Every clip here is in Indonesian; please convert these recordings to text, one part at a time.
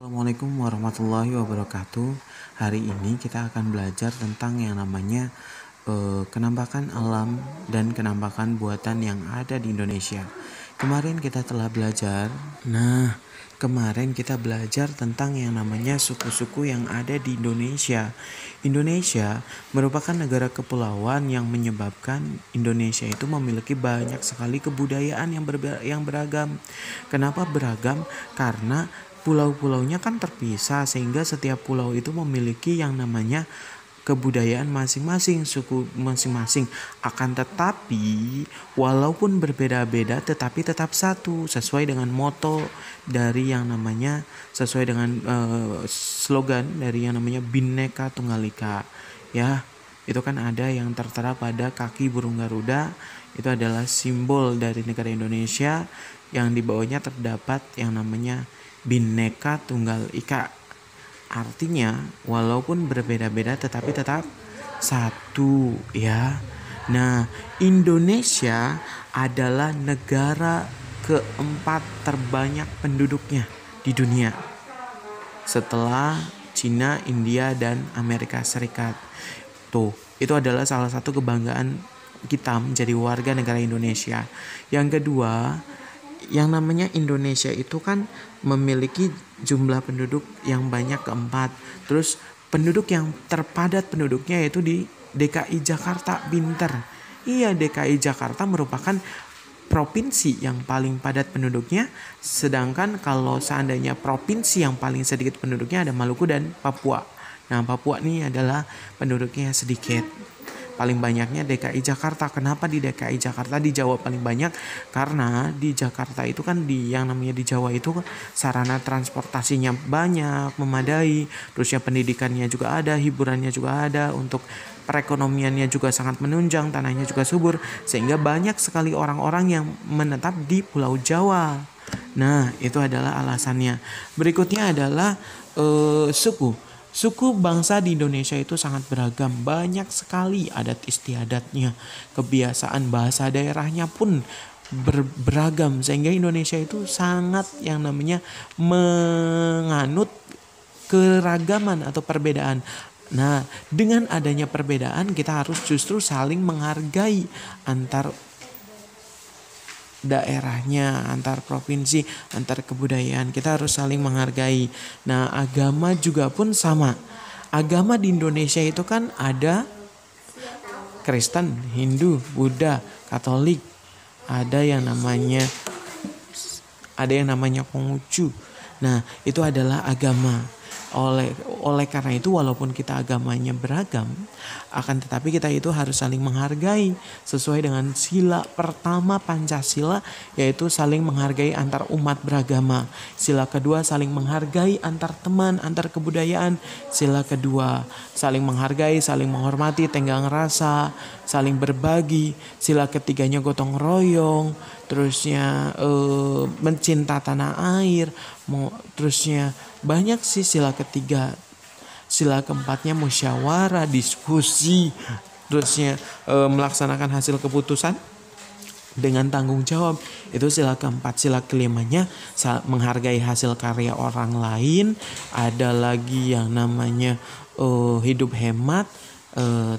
Assalamualaikum warahmatullahi wabarakatuh. Hari ini kita akan belajar tentang yang namanya kenampakan alam dan kenampakan buatan yang ada di Indonesia. Kemarin kita belajar tentang yang namanya suku-suku yang ada di Indonesia. Indonesia merupakan negara kepulauan yang menyebabkan Indonesia itu memiliki banyak sekali kebudayaan yang beragam. Kenapa beragam? Karena pulau-pulaunya kan terpisah, sehingga setiap pulau itu memiliki yang namanya kebudayaan masing-masing, suku masing-masing. Akan tetapi walaupun berbeda-beda tetapi tetap satu, sesuai dengan moto dari yang namanya, sesuai dengan slogan dari yang namanya Bhinneka Tunggal Ika. Ya, itu kan ada yang tertera pada kaki burung Garuda. Itu adalah simbol dari negara Indonesia, yang di bawahnya terdapat yang namanya Bhinneka Tunggal Ika. Artinya walaupun berbeda-beda tetapi tetap satu, ya. Nah, Indonesia adalah negara keempat terbanyak penduduknya di dunia, setelah Cina, India, dan Amerika Serikat. Itu adalah salah satu kebanggaan kita menjadi warga negara Indonesia. Yang kedua, yang namanya Indonesia itu kan memiliki jumlah penduduk yang banyak, keempat. Terus penduduk yang terpadat penduduknya yaitu di DKI Jakarta, Binter. Iya, DKI Jakarta merupakan provinsi yang paling padat penduduknya. Sedangkan kalau seandainya provinsi yang paling sedikit penduduknya ada Maluku dan Papua. Nah, Papua ini adalah penduduknya sedikit. Paling banyaknya DKI Jakarta. Kenapa di DKI Jakarta dijawab paling banyak? Karena di Jakarta itu kan yang namanya di Jawa itu sarana transportasinya banyak, memadai. Terus ya pendidikannya juga ada, hiburannya juga ada, untuk perekonomiannya juga sangat menunjang, tanahnya juga subur, sehingga banyak sekali orang-orang yang menetap di Pulau Jawa. Nah, itu adalah alasannya. Berikutnya adalah suku. Suku bangsa di Indonesia itu sangat beragam, banyak sekali adat istiadatnya, kebiasaan bahasa daerahnya pun beragam, sehingga Indonesia itu sangat yang namanya menganut keragaman atau perbedaan. Nah, dengan adanya perbedaan kita harus justru saling menghargai antar daerahnya, antar provinsi, antar kebudayaan. Kita harus saling menghargai. Nah, agama juga pun sama. Agama di Indonesia itu kan ada Kristen, Hindu, Buddha, Katolik. Ada yang namanya Konghucu. Nah, itu adalah agama. Oleh karena itu, walaupun kita agamanya beragam, akan tetapi kita itu harus saling menghargai sesuai dengan sila pertama Pancasila, yaitu saling menghargai antar umat beragama. Sila kedua, saling menghargai antar teman, antar kebudayaan. Sila kedua, saling menghargai, saling menghormati, tenggang rasa, saling berbagi. Sila ketiganya gotong royong. Terusnya mencinta tanah air. Terusnya banyak sih sila ketiga. Sila keempatnya musyawarah, diskusi. Terusnya melaksanakan hasil keputusan dengan tanggung jawab. Itu sila keempat. Sila kelimanya menghargai hasil karya orang lain. Ada lagi yang namanya hidup hemat.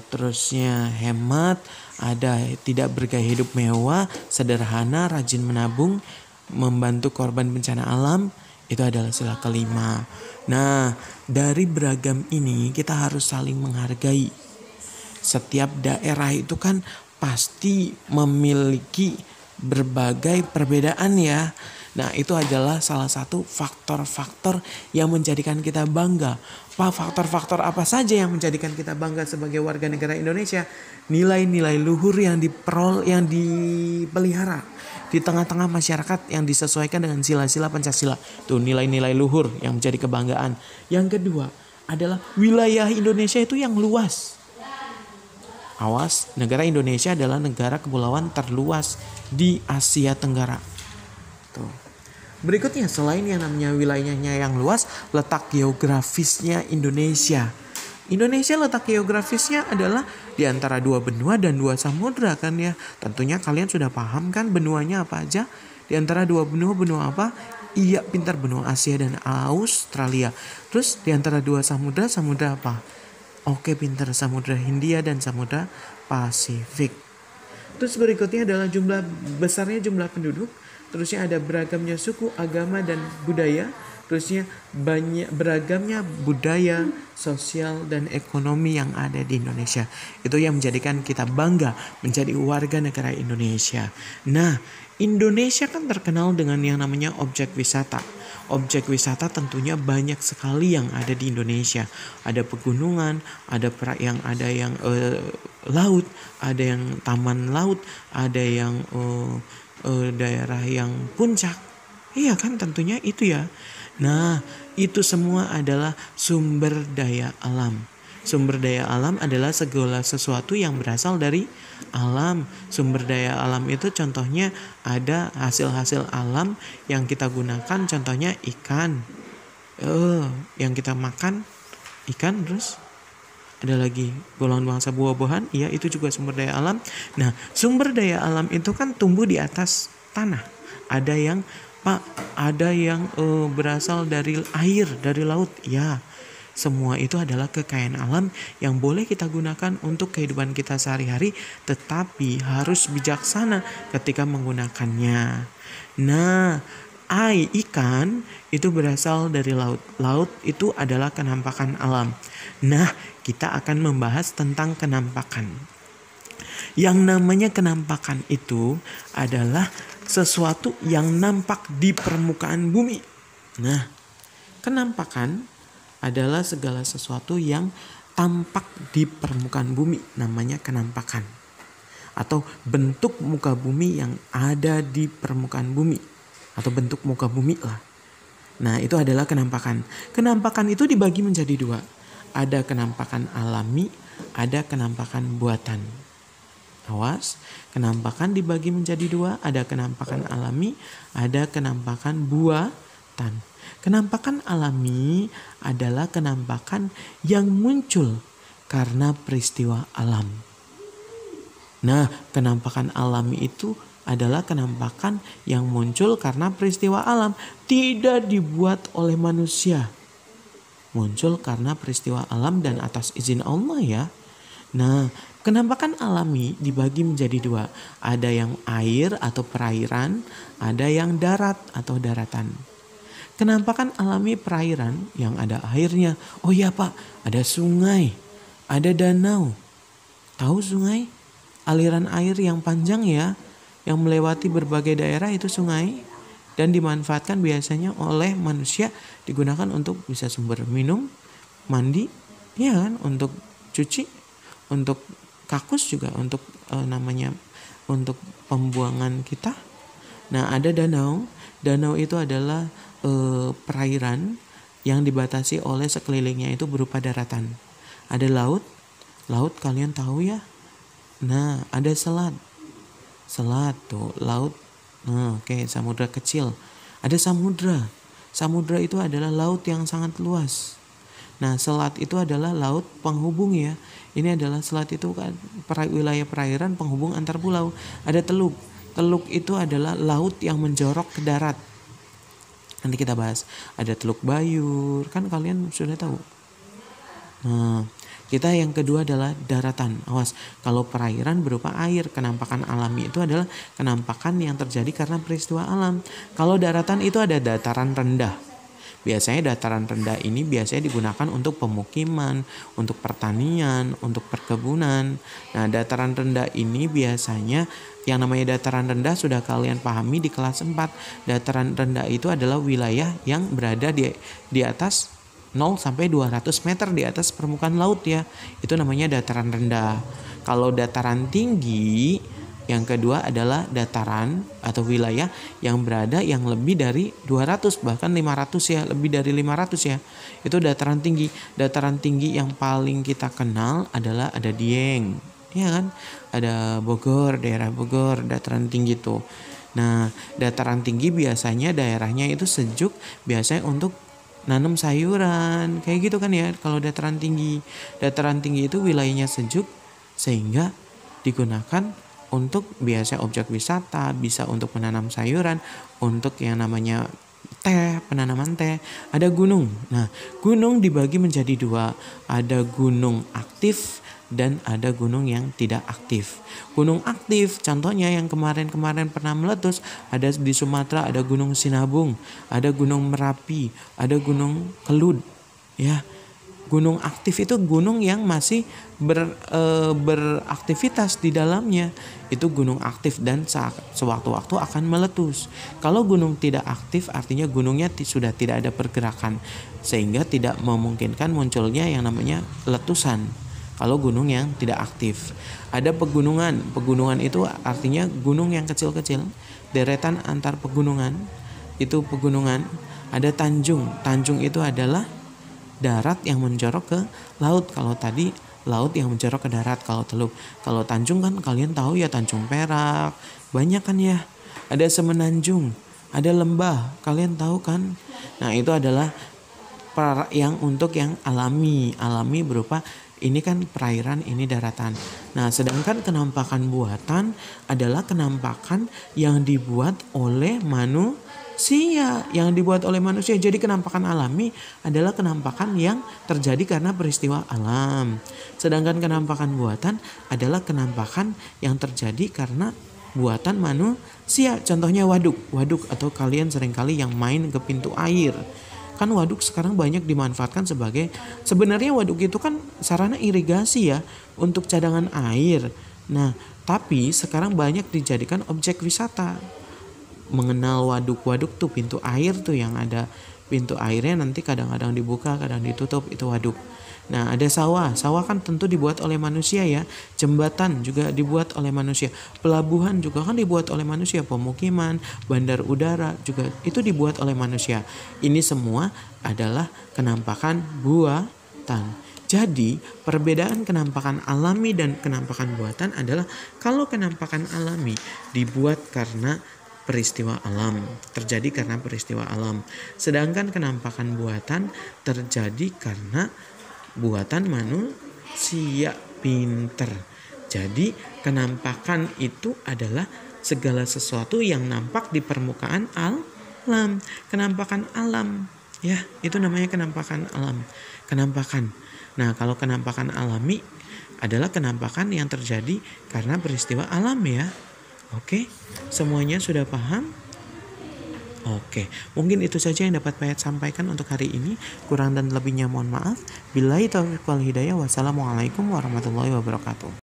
Terusnya hemat. Ada tidak bergaya hidup mewah, sederhana, rajin menabung, membantu korban bencana alam. Itu adalah sila kelima. Nah, dari beragam ini kita harus saling menghargai. Setiap daerah itu kan pasti memiliki berbagai perbedaan, ya. Nah, itu adalah salah satu faktor-faktor yang menjadikan kita bangga. Faktor-faktor apa saja yang menjadikan kita bangga sebagai warga negara Indonesia? Nilai-nilai luhur yang dipelihara di tengah-tengah masyarakat, yang disesuaikan dengan sila-sila Pancasila. Tuh, nilai-nilai luhur yang menjadi kebanggaan. Yang kedua adalah wilayah Indonesia itu yang luas. Awas, negara Indonesia adalah negara kepulauan terluas di Asia Tenggara. Tuh. Berikutnya, selain yang namanya wilayahnya yang luas, letak geografisnya Indonesia. Indonesia letak geografisnya adalah di antara dua benua dan dua samudra, kan ya. Tentunya kalian sudah paham kan benuanya apa aja? Di antara dua benua apa? Iya, pintar, benua Asia dan Australia. Terus di antara dua samudra, samudra apa? Oke, pintar, Samudra Hindia dan Samudra Pasifik. Terus berikutnya adalah besarnya jumlah penduduk. Terusnya ada beragamnya suku, agama, dan budaya. Terusnya banyak beragamnya budaya, sosial, dan ekonomi yang ada di Indonesia. Itu yang menjadikan kita bangga menjadi warga negara Indonesia. Nah, Indonesia kan terkenal dengan yang namanya objek wisata. Objek wisata tentunya banyak sekali yang ada di Indonesia. Ada pegunungan, ada yang laut, ada yang taman laut, ada yang daerah yang puncak. Iya kan, tentunya itu ya. Nah, itu semua adalah sumber daya alam. Sumber daya alam adalah segala sesuatu yang berasal dari alam. Sumber daya alam itu contohnya ada hasil-hasil alam yang kita gunakan, contohnya ikan. Yang kita makan ikan. Terus ada lagi golongan bangsa buah-buahan, iya itu juga sumber daya alam. Nah, sumber daya alam itu kan tumbuh di atas tanah. Ada yang berasal dari air, dari laut. Ya, semua itu adalah kekayaan alam yang boleh kita gunakan untuk kehidupan kita sehari-hari, tetapi harus bijaksana ketika menggunakannya. Nah, ikan itu berasal dari laut. Laut itu adalah kenampakan alam. Nah, kita akan membahas tentang kenampakan. Yang namanya kenampakan itu adalah sesuatu yang nampak di permukaan bumi. Nah, kenampakan adalah segala sesuatu yang tampak di permukaan bumi, namanya kenampakan. Atau bentuk muka bumi yang ada di permukaan bumi, atau bentuk muka bumi lah. Nah, itu adalah kenampakan. Kenampakan itu dibagi menjadi dua. Ada kenampakan alami, ada kenampakan buatan. Awas, kenampakan dibagi menjadi dua. Ada kenampakan alami, ada kenampakan buatan. Kenampakan alami adalah kenampakan yang muncul karena peristiwa alam. Nah, kenampakan alami itu adalah kenampakan yang muncul karena peristiwa alam, tidak dibuat oleh manusia. Muncul karena peristiwa alam dan atas izin Allah ya. Nah, kenampakan alami dibagi menjadi dua. Ada yang air atau perairan, ada yang darat atau daratan. Kenampakan alami perairan yang ada airnya. Oh iya Pak, ada sungai, ada danau. Tahu sungai? Aliran air yang panjang ya, yang melewati berbagai daerah itu sungai. Dan dimanfaatkan biasanya oleh manusia, digunakan untuk bisa sumber minum, mandi, ya kan, untuk cuci, untuk kakus juga, untuk untuk pembuangan kita. Nah, ada danau. Danau itu adalah perairan yang dibatasi oleh sekelilingnya itu berupa daratan. Ada laut. Laut kalian tahu ya? Nah, ada selat. Selat tuh, laut. Nah, oke, samudra kecil. Ada samudra. Samudra itu adalah laut yang sangat luas. Nah, selat itu adalah laut penghubung ya. Ini adalah selat itu kan wilayah perairan penghubung antar pulau. Ada teluk. Teluk itu adalah laut yang menjorok ke darat. Nanti kita bahas. Ada Teluk Bayur, kan kalian sudah tahu. Nah, kita yang kedua adalah daratan. Awas, kalau perairan berupa air, kenampakan alami itu adalah kenampakan yang terjadi karena peristiwa alam. Kalau daratan itu ada dataran rendah. Biasanya dataran rendah ini biasanya digunakan untuk pemukiman, untuk pertanian, untuk perkebunan. Nah, dataran rendah ini biasanya yang namanya dataran rendah sudah kalian pahami di kelas 4. Dataran rendah itu adalah wilayah yang berada di atas 0 sampai 200 meter di atas permukaan laut ya. Itu namanya dataran rendah. Kalau dataran tinggi yang kedua adalah dataran atau wilayah yang berada yang lebih dari 200 bahkan 500 ya, lebih dari 500 ya. Itu dataran tinggi. Dataran tinggi yang paling kita kenal adalah ada Dieng, ya kan? Ada Bogor, daerah Bogor, dataran tinggi tuh. Nah, dataran tinggi biasanya daerahnya itu sejuk, biasanya untuk nanam sayuran, kayak gitu kan ya. Kalau dataran tinggi itu wilayahnya sejuk sehingga digunakan untuk biasa objek wisata, bisa untuk menanam sayuran, untuk yang namanya penanaman teh, ada gunung. Nah, gunung dibagi menjadi dua, ada gunung aktif dan ada gunung yang tidak aktif. Gunung aktif contohnya yang kemarin-kemarin pernah meletus ada di Sumatera, ada Gunung Sinabung, ada Gunung Merapi, ada Gunung Kelud. Ya, gunung aktif itu gunung yang masih beraktivitas di dalamnya. Itu gunung aktif dan sewaktu-waktu akan meletus. Kalau gunung tidak aktif artinya gunungnya sudah tidak ada pergerakan sehingga tidak memungkinkan munculnya yang namanya letusan. Kalau gunung yang tidak aktif, ada pegunungan. Pegunungan itu artinya gunung yang kecil-kecil, deretan antar pegunungan. Itu pegunungan. Ada tanjung. Tanjung itu adalah darat yang menjorok ke laut. Kalau tadi laut yang menjorok ke darat kalau teluk. Kalau tanjung kan kalian tahu ya, Tanjung Perak. Banyak kan ya. Ada semenanjung, ada lembah. Kalian tahu kan? Nah, itu adalah yang untuk yang alami berupa ini kan perairan, ini daratan. Nah, sedangkan kenampakan buatan adalah kenampakan yang dibuat oleh manusia, Jadi kenampakan alami adalah kenampakan yang terjadi karena peristiwa alam. Sedangkan kenampakan buatan adalah kenampakan yang terjadi karena buatan manusia. Contohnya waduk atau kalian seringkali yang main ke pintu air. Kan waduk sekarang banyak dimanfaatkan sebenarnya waduk itu kan sarana irigasi ya untuk cadangan air. Nah, tapi sekarang banyak dijadikan objek wisata. Mengenal waduk tuh pintu air tuh yang ada pintu airnya nanti kadang-kadang dibuka, kadang ditutup, itu waduk. Nah, ada sawah kan tentu dibuat oleh manusia ya. Jembatan juga dibuat oleh manusia. Pelabuhan juga kan dibuat oleh manusia. Pemukiman, bandar udara juga itu dibuat oleh manusia. Ini semua adalah kenampakan buatan. Jadi perbedaan kenampakan alami dan kenampakan buatan adalah kalau kenampakan alami dibuat karena peristiwa alam, terjadi karena peristiwa alam. Sedangkan kenampakan buatan terjadi karena buatan manusia. Pinter. Jadi kenampakan itu adalah segala sesuatu yang nampak di permukaan alam. Kenampakan alam. Ya, itu namanya kenampakan alam. Kenampakan. Nah, kalau kenampakan alami adalah kenampakan yang terjadi karena peristiwa alam ya. Oke, semuanya sudah paham? Oke, mungkin itu saja yang dapat Payet sampaikan untuk hari ini. Kurang dan lebihnya mohon maaf. Billahi taufiq wal hidayah. Wassalamualaikum warahmatullahi wabarakatuh.